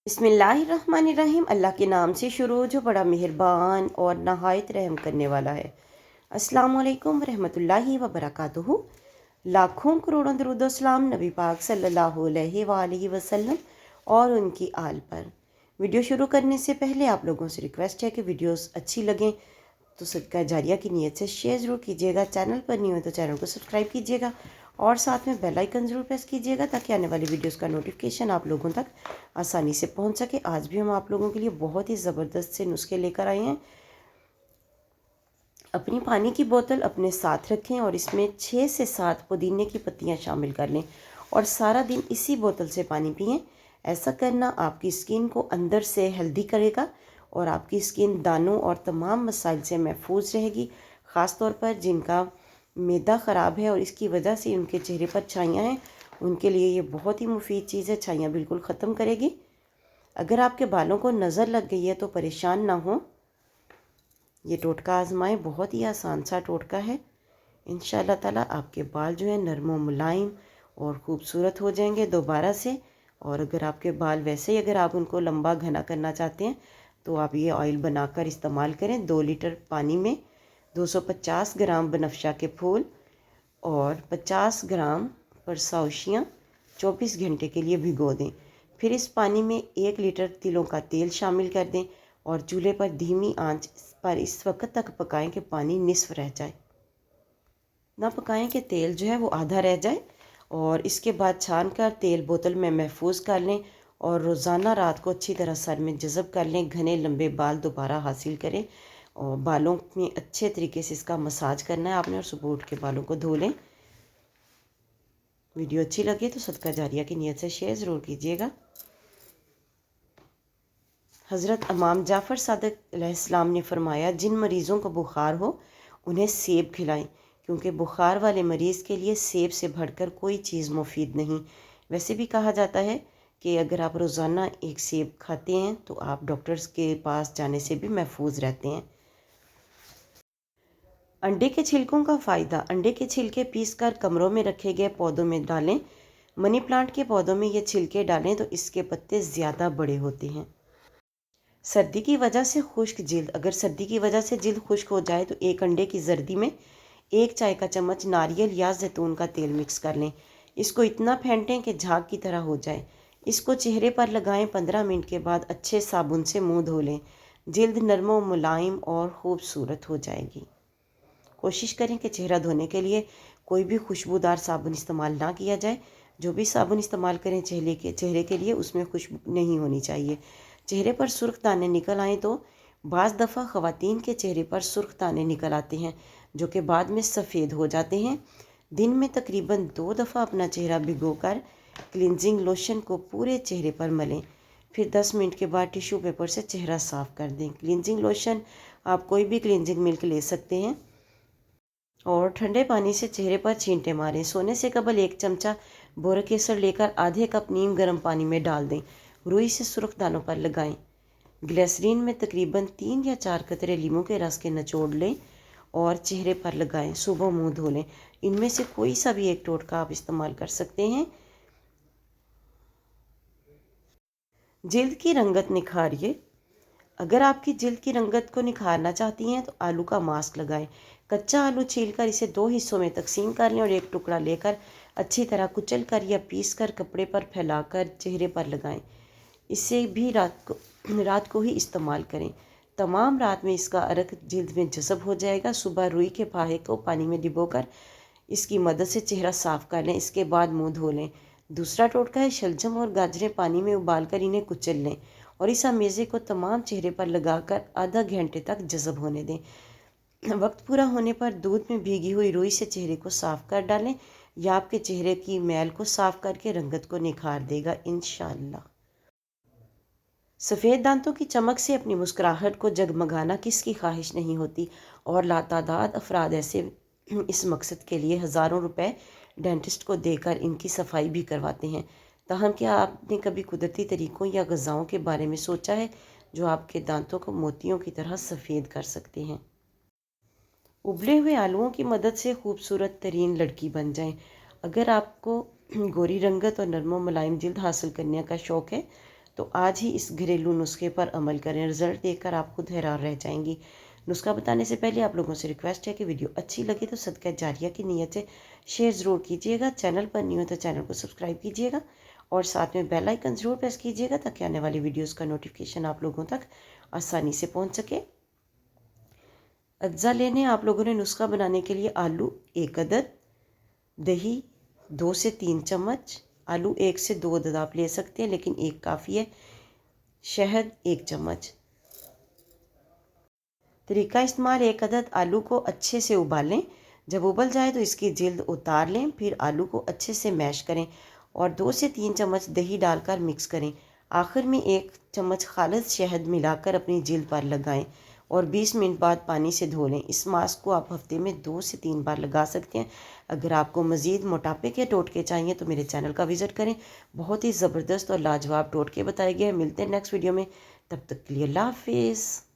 बिस्मिल्लाहिर्रहमानिर्रहीम। अल्लाह के नाम से शुरू जो बड़ा मेहरबान और नहायत रहम करने वाला है। अस्सलाम वालेकुम रहमतुल्लाहि व बरकातुहू। लाखों करोड़ों दरूद व सलाम नबी पाक सल्लल्लाहु अलैहि वसल्लम और उनकी आल पर। वीडियो शुरू करने से पहले आप लोगों से रिक्वेस्ट है कि वीडियोस अच्छी लगें तो सदका जारिया की नीयत से शेयर ज़रूर कीजिएगा। चैनल पर नहीं हो तो चैनल को सब्सक्राइब कीजिएगा और साथ में बेल आइकन ज़रूर प्रेस कीजिएगा ताकि आने वाली वीडियोस का नोटिफिकेशन आप लोगों तक आसानी से पहुंच सके। आज भी हम आप लोगों के लिए बहुत ही ज़बरदस्त से नुस्खे लेकर आए हैं। अपनी पानी की बोतल अपने साथ रखें और इसमें 6 से 7 पुदीने की पत्तियां शामिल कर लें और सारा दिन इसी बोतल से पानी पिएं। ऐसा करना आपकी स्किन को अंदर से हेल्दी करेगा और आपकी स्किन दानों और तमाम मसाइल से महफूज रहेगी। ख़ास तौर पर जिनका मैदा ख़राब है और इसकी वजह से उनके चेहरे पर छाइयाँ हैं, उनके लिए ये बहुत ही मुफीद चीज़ है। छाइयाँ बिल्कुल ख़त्म करेगी। अगर आपके बालों को नज़र लग गई है तो परेशान ना हो, ये टोटका आजमाएं। बहुत ही आसान सा टोटका है। इंशाअल्लाह ताला आपके बाल जो है नरम व मुलायम और ख़ूबसूरत हो जाएंगे दोबारा से। और अगर आपके बाल वैसे ही अगर आप उनको लंबा घना करना चाहते हैं तो आप ये ऑयल बनाकर इस्तेमाल करें। 2 लीटर पानी में 250 ग्राम बनफशा के फूल और 50 ग्राम परसाउशियाँ 24 घंटे के लिए भिगो दें। फिर इस पानी में 1 लीटर तिलों का तेल शामिल कर दें और चूल्हे पर धीमी आंच पर इस वक्त तक पकाएं कि पानी निस्फ रह जाए। ना पकाएं कि तेल जो है वो आधा रह जाए। और इसके बाद छान कर तेल बोतल में महफूज कर लें और रोज़ाना रात को अच्छी तरह सर में जज़ब कर लें। घने लंबे बाल दोबारा हासिल करें और बालों में अच्छे तरीके से इसका मसाज करना है आपने और सुबह उठ के बालों को धो लें। वीडियो अच्छी लगे तो सदका जारिया की नीयत से शेयर ज़रूर कीजिएगा। हज़रत इमाम जाफ़र सादिक अलैहिस्सलाम ने फरमाया, जिन मरीज़ों को बुखार हो उन्हें सेब खिलाएं क्योंकि बुखार वाले मरीज़ के लिए सेब से बढ़कर कोई चीज़ मुफीद नहीं। वैसे भी कहा जाता है कि अगर आप रोज़ाना एक सेब खाते हैं तो आप डॉक्टर्स के पास जाने से भी महफूज रहते हैं। अंडे के छिलकों का फ़ायदा। अंडे के छिलके पीसकर कमरों में रखे गए पौधों में डालें। मनी प्लांट के पौधों में ये छिलके डालें तो इसके पत्ते ज़्यादा बड़े होते हैं। सर्दी की वजह से खुश्क जिल्द। अगर सर्दी की वजह से जिल्द खुश्क हो जाए तो एक अंडे की जर्दी में 1 चाय का चम्मच नारियल या जैतून का तेल मिक्स कर लें। इसको इतना फेंटें कि झाग की तरह हो जाए। इसको चेहरे पर लगाएं। 15 मिनट के बाद अच्छे साबुन से मुंह धो लें। जिल्द नरम व मुलायम और ख़ूबसूरत हो जाएगी। कोशिश करें कि चेहरा धोने के लिए कोई भी खुशबूदार साबुन इस्तेमाल ना किया जाए। जो भी साबुन इस्तेमाल करें चेहरे के लिए उसमें खुशबू नहीं होनी चाहिए। चेहरे पर सुर्ख दाने निकल आए तो बाज़ दफ़ा ख़वातीन के चेहरे पर सुर्ख दाने निकल आते हैं जो कि बाद में सफ़ेद हो जाते हैं। दिन में तकरीबन 2 दफ़ा अपना चेहरा भिगोकर क्लिनजिंग लोशन को पूरे चेहरे पर मलें। फिर 10 मिनट के बाद टिश्यू पेपर से चेहरा साफ़ कर दें। क्लिनजिंग लोशन आप कोई भी क्लिनजिंग मिल्क ले सकते हैं और ठंडे पानी से चेहरे पर छींटे मारें। सोने से कबल 1 चमचा बोरक केसर लेकर आधे कप नीम गर्म पानी में डाल दें। रुई से सुर्ख दानों पर लगाएं। ग्लिसरीन में तकरीबन 3 या 4 कतरे लीमू के रस के निचोड़ लें और चेहरे पर लगाएं। सुबह मुंह धो लें। इनमें से कोई सा भी एक टोटका आप इस्तेमाल कर सकते हैं। जिल्द की रंगत निखारिए। अगर आपकी जिल्द की रंगत को निखारना चाहती हैं तो आलू का मास्क लगाएं। कच्चा आलू छीलकर इसे 2 हिस्सों में तकसीम कर लें और एक टुकड़ा लेकर अच्छी तरह कुचल कर या पीस कर कपड़े पर फैलाकर चेहरे पर लगाएं। इसे भी रात को ही इस्तेमाल करें। तमाम रात में इसका अर्क जिल्द में जज़ब हो जाएगा। सुबह रुई के फाहे को पानी में डिबोकर इसकी मदद से चेहरा साफ़ कर लें। इसके बाद मुंह धो लें। दूसरा टोटका है शलजम और गाजरें पानी में उबालकर इन्हें कुचल लें और इस अमेज़े को तमाम चेहरे पर लगाकर आधा घंटे तक जज़ब होने दें। वक्त पूरा होने पर दूध में भीगी हुई रुई से चेहरे को साफ़ कर डालें। यह आपके चेहरे की मैल को साफ़ करके रंगत को निखार देगा इंशाअल्लाह। सफ़ेद दांतों की चमक से अपनी मुस्कुराहट को जगमगाना किसकी ख्वाहिश नहीं होती और लातादाद अफराद ऐसे इस मकसद के लिए हज़ारों रुपए डेंटिस्ट को देकर इनकी सफाई भी करवाते हैं। ताहम क्या आपने कभी कुदरती तरीक़ों या ग़िज़ाओं के बारे में सोचा है जो आपके दांतों को मोतियों की तरह सफ़ेद कर सकते हैं। उबले हुए आलूओं की मदद से खूबसूरत तरीन लड़की बन जाएं। अगर आपको गोरी रंगत और नरम मुलायम जिल्द हासिल करने का शौक़ है تو آج ہی اس گھریلو نسخے پر عمل کریں، رزلٹ دیکھ کر آپ خود حیران رہ جائیں گی۔ نسخہ بتانے سے پہلے آپ لوگوں سے ریکویسٹ ہے کہ ویڈیو اچھی لگے تو صدقہ جاریہ کی نیت سے شیئر ضرور کیجیے گا، چینل پر نہیں ہو تو چینل کو سبسکرائب کیجیے گا اور ساتھ میں بیل آئیکن ضرور پریس کیجیے گا تاکہ آنے والی ویڈیوز کا نوٹیفیکیشن آپ لوگوں تک آسانی سے پہنچ سکے۔ اجزاء لینے آپ لوگوں نے نسخہ بنانے کے لیے آلو 1 عدد، دہی 2 سے 3 چمچ، آلو 1 سے 2 عدد آپ لے سکتے ہیں لیکن 1 کافی ہے، شہد 1 چمچ۔ طریقہ استعمال: 1 عدد آلو کو اچھے سے ابالیں، جب ابل جائے تو اس کی جلد اتار لیں، پھر آلو کو اچھے سے میش کریں اور 2 سے 3 چمچ دہی ڈال کر مکس کریں۔ آخر میں 1 چمچ خالص شہد ملا کر اپنی جلد پر لگائیں اور 20 منٹ بعد پانی سے دھو لیں۔ اس ماسک کو آپ ہفتے میں 2 سے 3 بار لگا سکتے ہیں۔ اگر آپ کو مزید موٹاپے کے ٹوٹکے چاہیے تو میرے چینل کا وزٹ کریں، بہت ہی زبردست اور لاجواب ٹوٹکے بتائے گئے ہیں۔ ملتے ہیں نیکسٹ ویڈیو میں، تب تک کے لیے اللہ حافظ۔